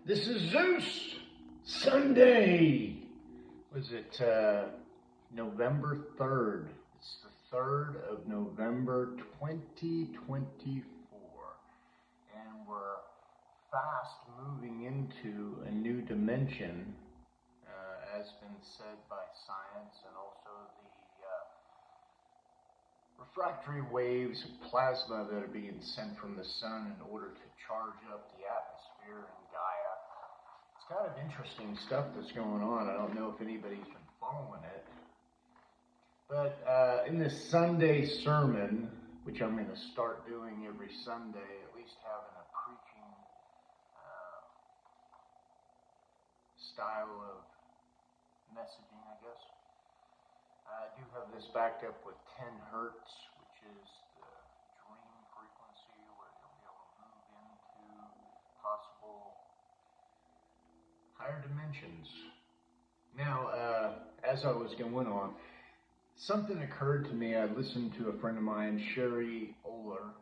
This is Zeus. Sunday. Was it November 3rd? It's the 3rd of November 2024. And we're fast moving into a new dimension, as been said by science, and also the refractory waves of plasma that are being sent from the sun in order to charge up the atmosphere in Gaia. It's kind of interesting stuff that's going on. I don't know if anybody's been following it. But in this Sunday sermon, which I'm going to start doing every Sunday, at least having a preaching style of messaging, I guess. I do have this backed up with 10 hertz, which is the dream frequency where you'll be able to move into possible higher dimensions. Now, as I was going on, something occurred to me. I listened to a friend of mine, Sherry Oler.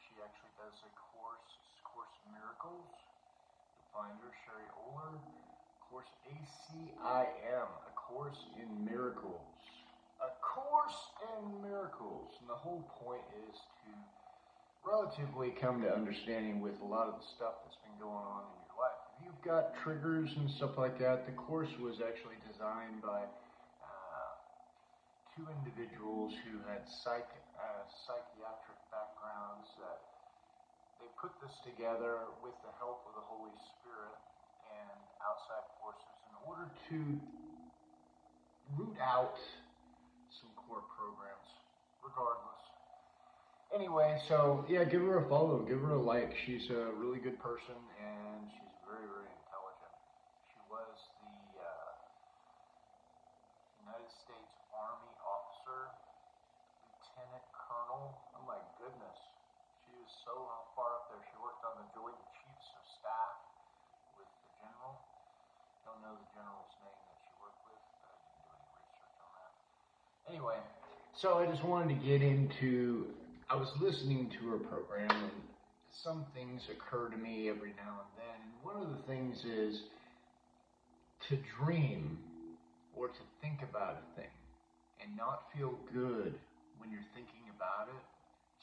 She actually does a Course in Miracles. You'll find her, Sherry Oler. Course ACIM, A Course in Miracles. A Course in Miracles. And the whole point is to relatively come to understanding with a lot of the stuff that's been going on in your life. If you've got triggers and stuff like that, the course was actually designed by two individuals who had psychiatric backgrounds. That they put this together with the help of the Holy Spirit and outside forces in order to root out some core programs, regardless. Anyway, so yeah, give her a follow, give her a like. She's a really good person, and she's very, very intelligent. She was the United States Army officer, Lieutenant Colonel. Oh my goodness. She was so far up there. She worked on the Joint Chiefs of Staff with the General. Don't know the General's name that she worked with, but I didn't do any research on that. Anyway, so I just wanted to get into, I was listening to her program, and some things occur to me every now and then. And one of the things is to dream or to think about a thing and not feel good when you're thinking about it.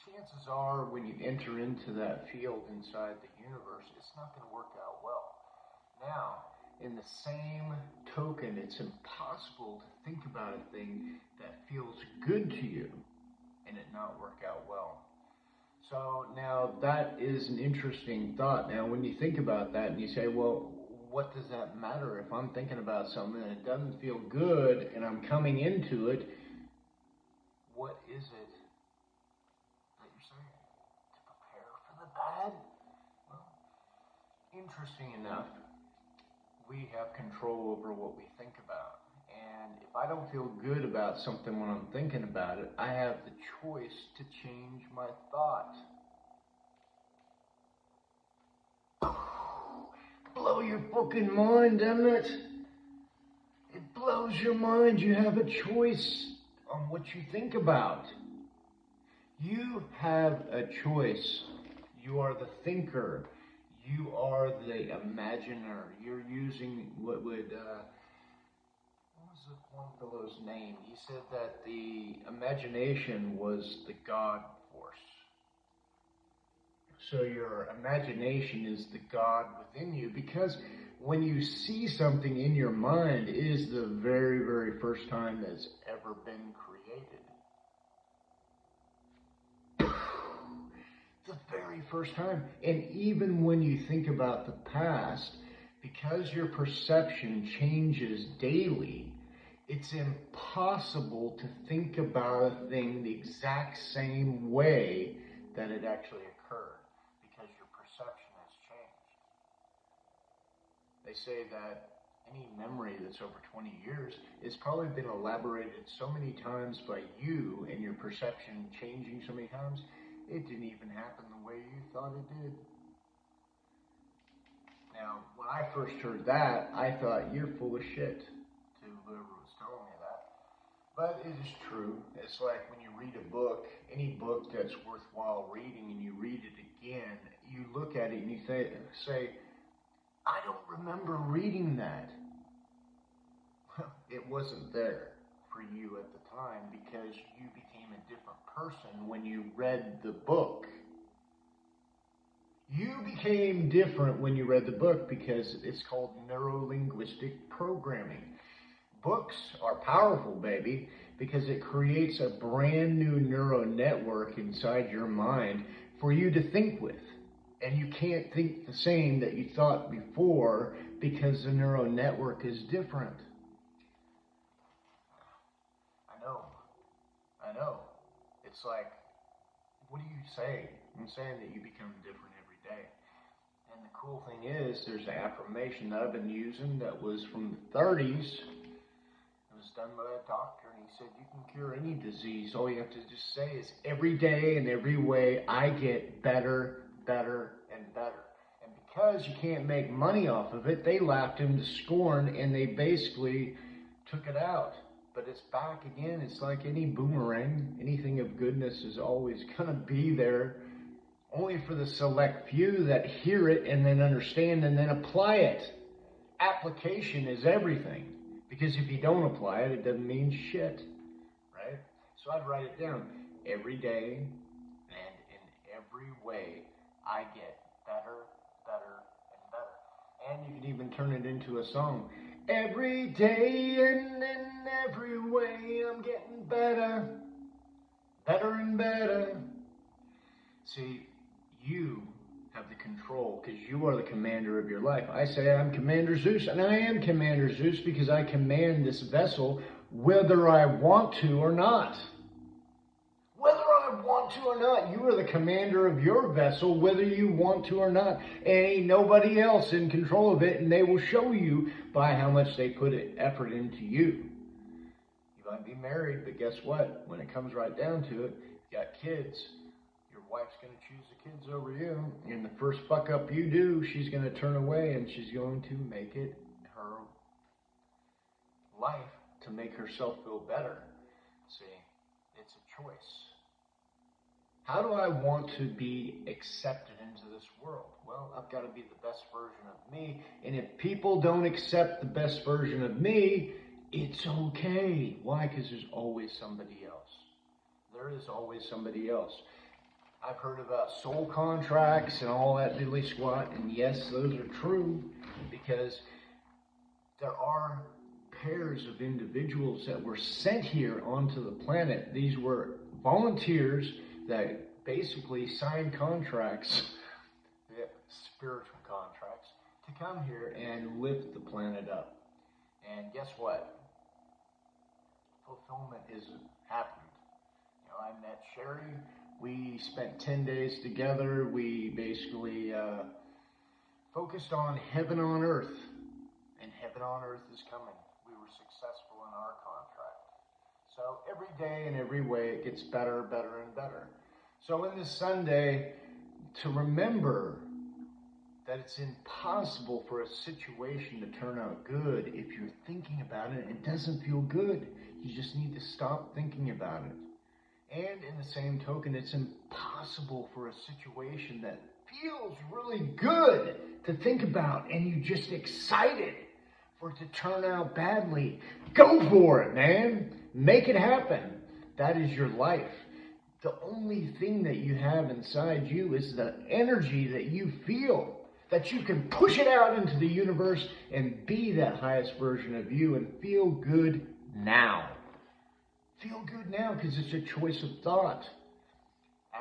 Chances are when you enter into that field inside the universe, it's not going to work out well. Now, in the same token, it's impossible to think about a thing that feels good to you and it not work out well. So now that is an interesting thought. Now, when you think about that and you say, well, what does that matter if I'm thinking about something and it doesn't feel good and I'm coming into it? What is it that you're saying? To prepare for the bad? Well, interesting enough, we have control over what we think about. And if I don't feel good about something when I'm thinking about it, I have the choice to change my thought. Blow your fucking mind, doesn't it? It blows your mind. You have a choice on what you think about. You have a choice. You are the thinker. You are the imaginer. You're using what was one fellow's name? He said that the imagination was the God force. So your imagination is the God within you, because when you see something in your mind, it is the very, very first time that's ever been created. The very first time. And even when you think about the past, because your perception changes daily, it's impossible to think about a thing the exact same way that it actually occurred, because your perception has changed. They say that any memory that's over 20 years has probably been elaborated so many times by you and your perception changing so many times, it didn't even happen the way you thought it did. Now, when I first heard that, I thought, you're full of shit, to whoever was telling me that. But it is true. It's like when you read a book, any book that's worthwhile reading, and you read it again, you look at it and you say, I don't remember reading that. It wasn't there for you at the time because you became a different person when you read the book. You became different when you read the book because it's called neuro-linguistic programming. Books are powerful, baby, because it creates a brand new neural network inside your mind for you to think with. And you can't think the same that you thought before because the neural network is different. I know. It's like, what do you say? I'm saying that you become different every day. And the cool thing is, there's an affirmation that I've been using that was from the 30s. It was done by a doctor, and he said, you can cure any disease. All you have to just say is, every day and every way, I get better, better, and better. And because you can't make money off of it, they laughed him to scorn, and they basically took it out. But it's back again. It's like any boomerang. Anything of goodness is always going to be there, only for the select few that hear it and then understand and then apply it. Application is everything. Because if you don't apply it, it doesn't mean shit, right? So I'd write it down. Every day and in every way, I get better, better, and better. And you can even turn it into a song. Every day and in every way, I'm getting better, better and better. See, you have the control because you are the commander of your life. I say I'm Commander Zeus, and I am Commander Zeus because I command this vessel whether I want to or not. Whether I want to or not, you are the commander of your vessel, whether you want to or not. And ain't nobody else in control of it, and they will show you by how much they put effort into you. You might be married, but guess what? When it comes right down to it, you got kids. Your wife's going to choose the kids over you. And the first fuck up you do, she's going to turn away, and she's going to make it her life to make herself feel better. See, it's a choice. How do I want to be accepted into this world? Well, I've got to be the best version of me. And if people don't accept the best version of me, it's okay. Why? Because there's always somebody else. There is always somebody else. I've heard about soul contracts and all that diddly squat. And yes, those are true. Because there are pairs of individuals that were sent here onto the planet. These were volunteers that basically signed contracts, spiritual contracts, to come here and lift the planet up. And guess what? Fulfillment is happened. You know, I met Sherry. We spent 10 days together. We basically focused on heaven on earth. And heaven on earth is coming. We were successful in our contract. So every day and every way it gets better, better, and better. So in this Sunday, to remember that it's impossible for a situation to turn out good if you're thinking about it and it doesn't feel good. You just need to stop thinking about it. And in the same token, it's impossible for a situation that feels really good to think about and you're just excited for it to turn out badly. Go for it, man. Make it happen. That is your life. The only thing that you have inside you is the energy that you feel, that you can push it out into the universe and be that highest version of you and feel good now. Feel good now because it's a choice of thought.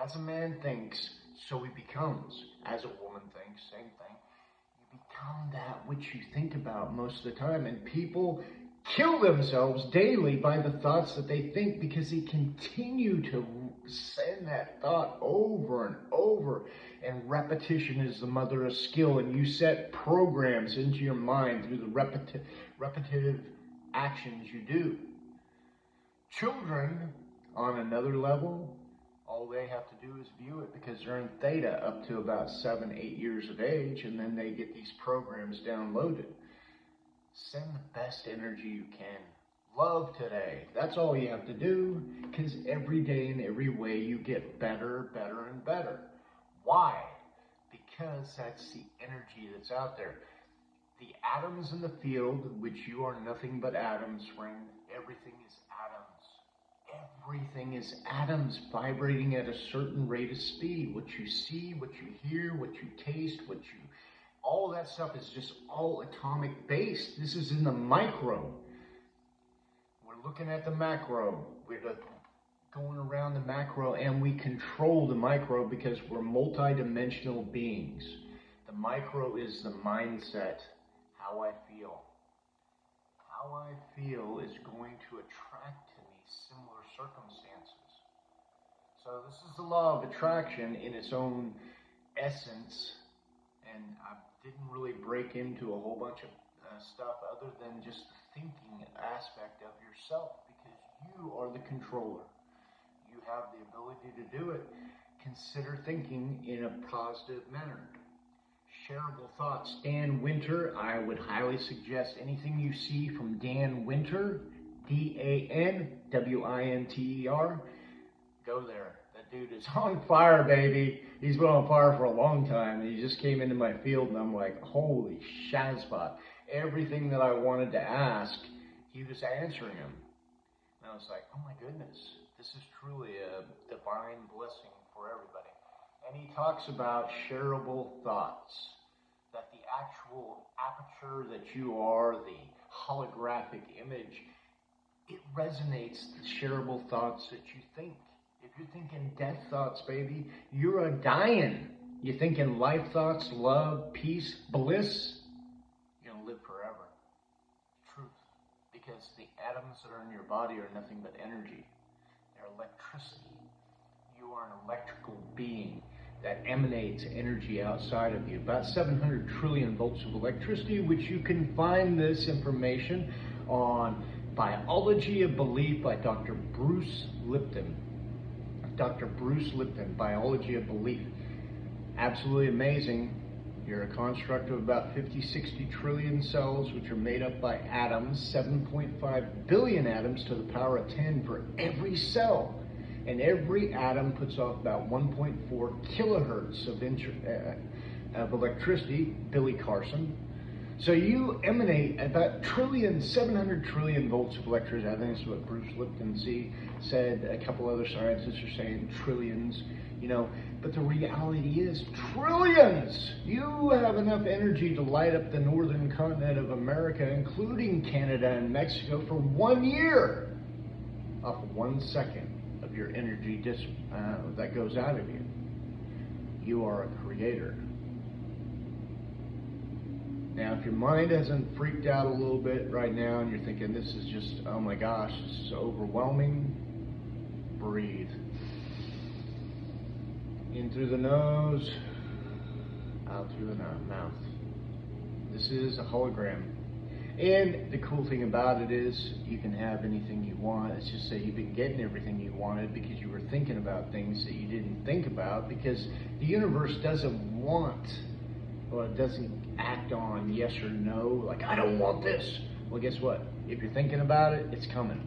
As a man thinks, so he becomes. As a woman thinks, same thing. You become that which you think about most of the time. And people kill themselves daily by the thoughts that they think because they continue to send that thought over and over. And repetition is the mother of skill. And you set programs into your mind through the repetitive actions you do. Children, on another level, all they have to do is view it because they're in theta up to about 7, 8 years of age, and then they get these programs downloaded. Send the best energy you can. Love today. That's all you have to do, because every day in every way you get better, better, and better. Why? Because that's the energy that's out there. The atoms in the field, which you are nothing but atoms, friend. Everything is atoms. Everything is atoms vibrating at a certain rate of speed. What you see, what you hear, what you taste, all that stuff is just all atomic based. This is in the micro. We're looking at the macro. We're going around the macro, and we control the micro because we're multidimensional beings. The micro is the mindset, how I feel. How I feel is going to attract to me similar circumstances. So this is the law of attraction in its own essence, and I didn't really break into a whole bunch of stuff other than just the thinking aspect of yourself, because you are the controller. You have the ability to do it. Consider thinking in a positive manner. Shareable thoughts. Dan Winter, I would highly suggest anything you see from Dan Winter, DanWinter, go there. That dude is on fire, baby. He's been on fire for a long time. He just came into my field, and I'm like, holy shazbot. Everything that I wanted to ask, he was answering them. And I was like, oh my goodness, this is truly a divine blessing for everybody. And he talks about shareable thoughts, that the actual aperture that you are, the holographic image, it resonates the shareable thoughts that you think. If you're thinking death thoughts, baby, you're a dying. You're thinking life thoughts, love, peace, bliss, you're going to live forever. Truth. Because the atoms that are in your body are nothing but energy. They're electricity. You are an electrical being that emanates energy outside of you. About 700 trillion volts of electricity, which you can find this information on Biology of Belief by Dr. Bruce Lipton. Dr. Bruce Lipton, Biology of Belief. Absolutely amazing. You're a construct of about 50, 60 trillion cells, which are made up by atoms, 7.5 billion atoms to the power of 10 for every cell. And every atom puts off about 1.4 kilohertz of electricity, Billy Carson. So you emanate about 700 trillion volts of electricity. I think that's what Bruce Lipton said. A couple other scientists are saying trillions, but the reality is trillions. You have enough energy to light up the northern continent of America, including Canada and Mexico, for 1 year off of 1 second of your energy that goes out of you. You are a creator. Now, if your mind hasn't freaked out a little bit right now and you're thinking this is just, oh my gosh, this is overwhelming, breathe. In through the nose, out through the mouth. This is a hologram. And the cool thing about it is you can have anything you want. It's just that you've been getting everything you wanted because you were thinking about things that you didn't think about, because the universe doesn't want, or it doesn't act on yes or no, like I don't want this. Well, guess what? If you're thinking about it, it's coming.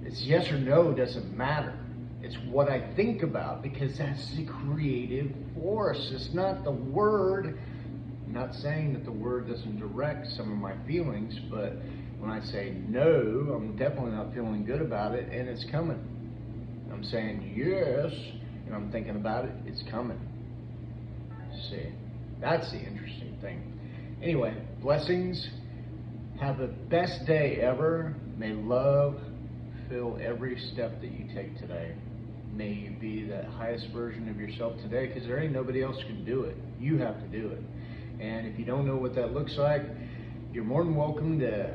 It's yes or no doesn't matter. It's what I think about, because that's the creative force. It's not the word. I'm not saying that the word doesn't direct some of my feelings, but when I say no, I'm definitely not feeling good about it, and it's coming. I'm saying yes, and I'm thinking about it, it's coming. See, that's the interesting thing. Anyway, blessings. Have the best day ever. May love fill every step that you take today. May you be the highest version of yourself today, because there ain't nobody else who can do it. You have to do it. And if you don't know what that looks like, you're more than welcome to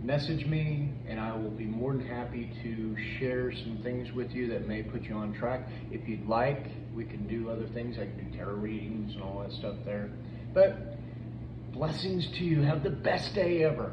message me, and I will be more than happy to share some things with you that may put you on track. If you'd like, we can do other things. I can do tarot readings and all that stuff there. But blessings to you. Have the best day ever.